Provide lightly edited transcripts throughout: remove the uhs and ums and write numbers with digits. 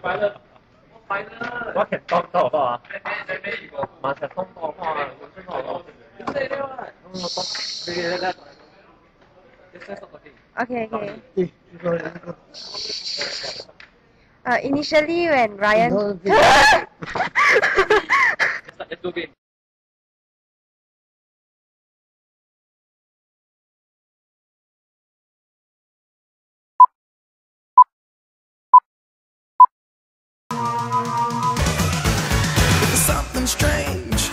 我其實當到啊，馬實通過啊，真係我。Okay. Initially when Ryan Something strange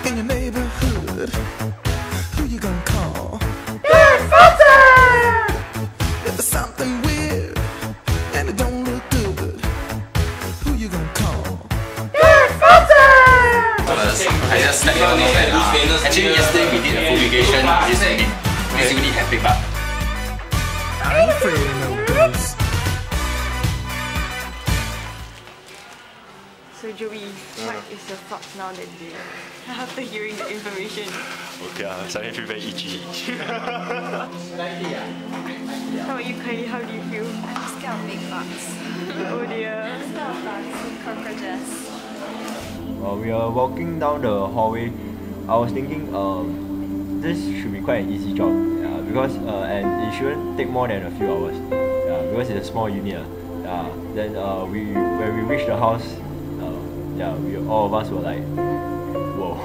in your neighborhood. Who you gonna call? If there's something weird and it don't look good, who you gonna call? I just stepped on it and actually yesterday we did a fumigation. This really happy, but I ain't afraid of no ghosts. So Joey, what is your thoughts now that day after hearing the information? Okay, suddenly feel very itchy. How about you, Kylie? How do you feel? I'm scared of big bugs. Oh dear. I'm scared of bugs and cockroaches. We are walking down the hallway. I was thinking this should be quite an easy job, because and it shouldn't take more than a few hours, because it's a small unit. Then when we reached the house, all of us were like, whoa.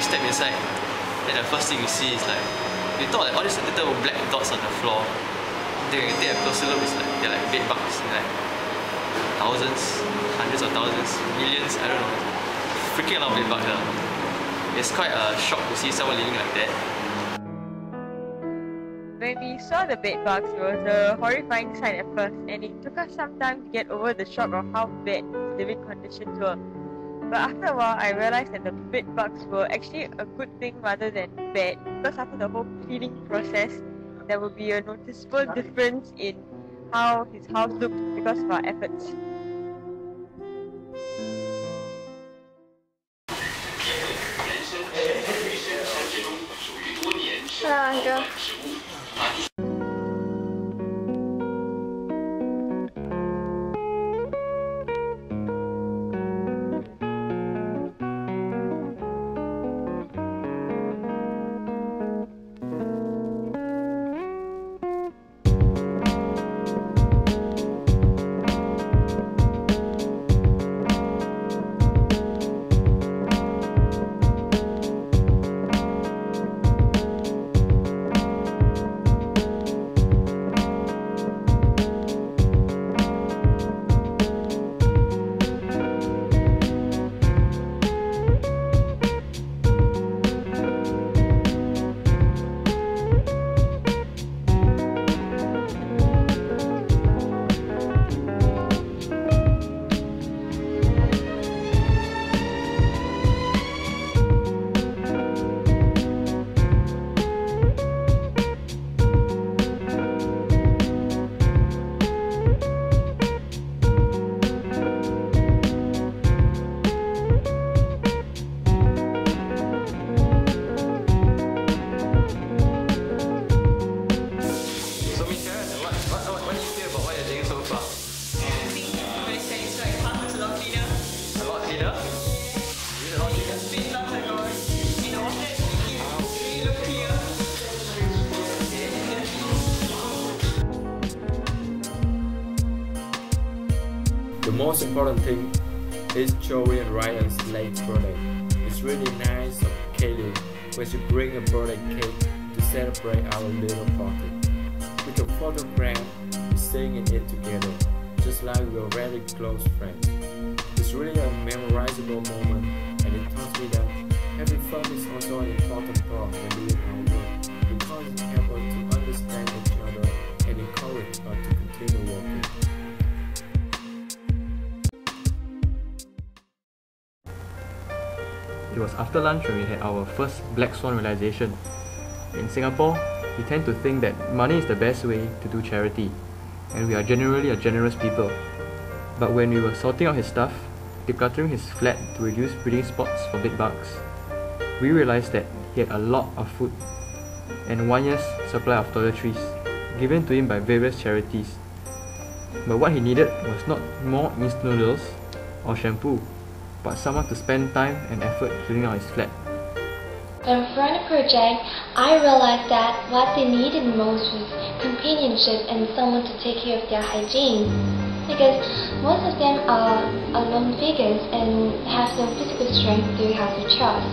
step inside, then the first thing we see is like, we thought like all these little black dots on the floor. Then we take a closer look, it's like they're like bed bugs, like thousands, hundreds of thousands, millions, I don't know. Freaking a lot of bed bugs. It's quite a shock to see someone living like that. When we saw the bed bugs, it was a horrifying sight at first, and it took us some time to get over the shock of how bad living conditions were. But after a while, I realized that the bed bugs were actually a good thing rather than bad, because after the whole cleaning process, there will be a noticeable difference in how his house looked because of our efforts. Hello, Uncle. The most important thing is Joey and Ryan's late product. It's really nice of Kaylee when she bring a birthday cake to celebrate our little party. With a photograph, we sing in it together, just like we are very close friends. It's really a memorizable moment, and it taught me that having fun is also an important part when doing our work, because it helps us to understand each other It was after lunch when we had our first black swan realization. In Singapore, we tend to think that money is the best way to do charity, and we are generally a generous people. But when we were sorting out his stuff, decluttering his flat to reduce breeding spots for bed bugs, we realized that he had a lot of food and 1 year's supply of toiletries given to him by various charities. But what he needed was not more instant noodles or shampoo, but someone to spend time and effort cleaning out his flat. When for the project, I realized that what they needed most was companionship and someone to take care of their hygiene. Because most of them are lone figures and have no physical strength to have to trust.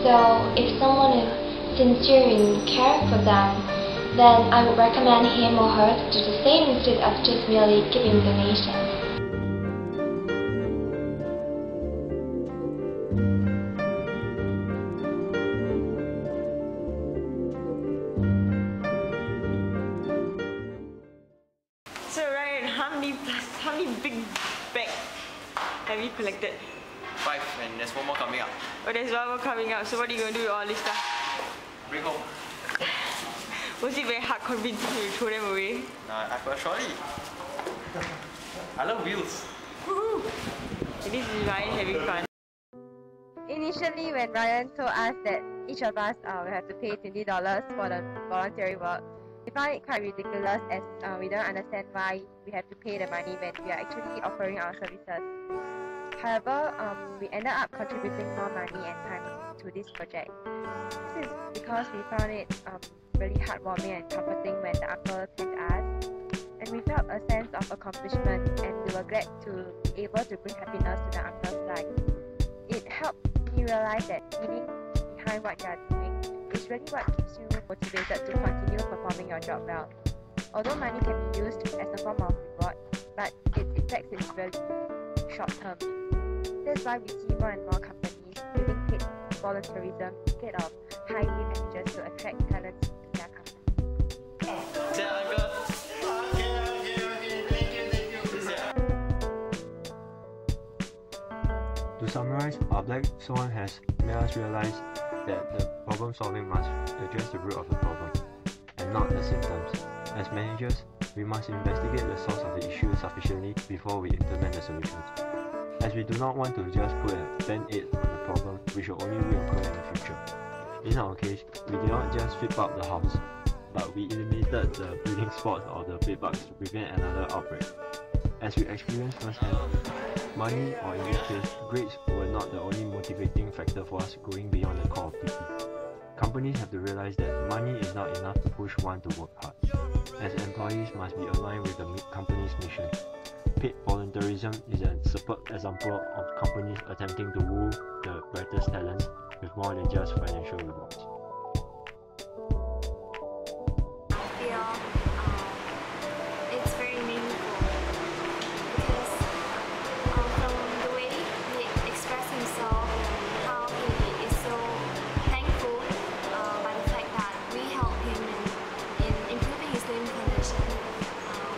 So if someone is sincere in caring for them, then I would recommend him or her to do the same instead of just merely giving donations. So Ryan, how many big bags have you collected? 5, and there's one more coming up. Oh, there's one more coming out. So what are you going to do with all this stuff? Bring home. Was it very hard convincing you to throw them away? Nah, I got a trolley. I love wheels. Woohoo! This is Ryan having fun. Initially, when Ryan told us that each of us will have to pay $20 for the voluntary work, we found it quite ridiculous as we don't understand why we have to pay the money when we are actually offering our services. However, we ended up contributing more money and time to this project. This is because we found it really heartwarming and comforting when the uncle thanked us, and we felt a sense of accomplishment, and we were glad to be able to bring happiness to the uncle's life. It helped me realize that meaning behind what you are doing is really what keeps you motivated to continue performing your job well. Although money can be used as a form of reward, but its effects is really short term. That's why we see more and more companies using paid volunteerism instead of high packages to attract talents to their company. To summarize, our Black Swan has made us realize that the problem solving must address the root of the problem and not the symptoms. As managers, we must investigate the source of the issue sufficiently before we implement the solutions. As we do not want to just put a band-aid on the problem which will only reoccur in the future. In our case, we did not just sweep up the house, but we eliminated the breeding spots or the bedbugs to prevent another outbreak. As we experienced firsthand, money, or in this case, grades, were not the only motivating factor for us going beyond the call of duty. Companies have to realize that money is not enough to push one to work hard, as employees must be aligned with the company's mission. Paid volunteerism is a superb example of companies attempting to woo the brightest talents with more than just financial rewards. I feel it's very meaningful because from the way he expressed himself and how he is so thankful by the fact that we help him in improving his living condition,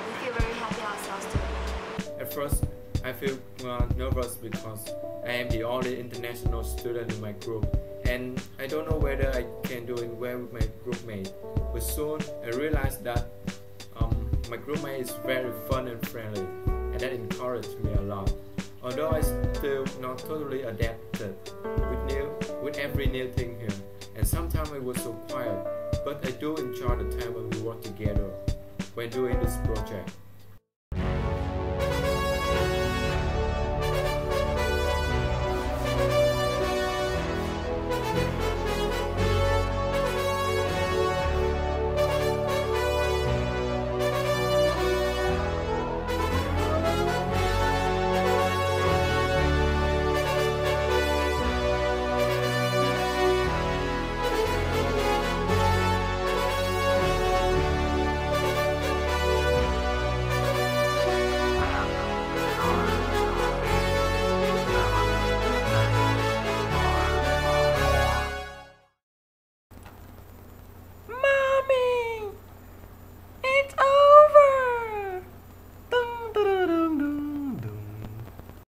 we feel very happy ourselves too. At first, I feel nervous because I am the only international student in my group, and I don't know whether I can do it well with my groupmate. But soon I realized that my groupmate is very fun and friendly, and that encouraged me a lot. Although I still not totally adapted with every new thing here, and sometimes I was so quiet, but I do enjoy the time when we work together when doing this project.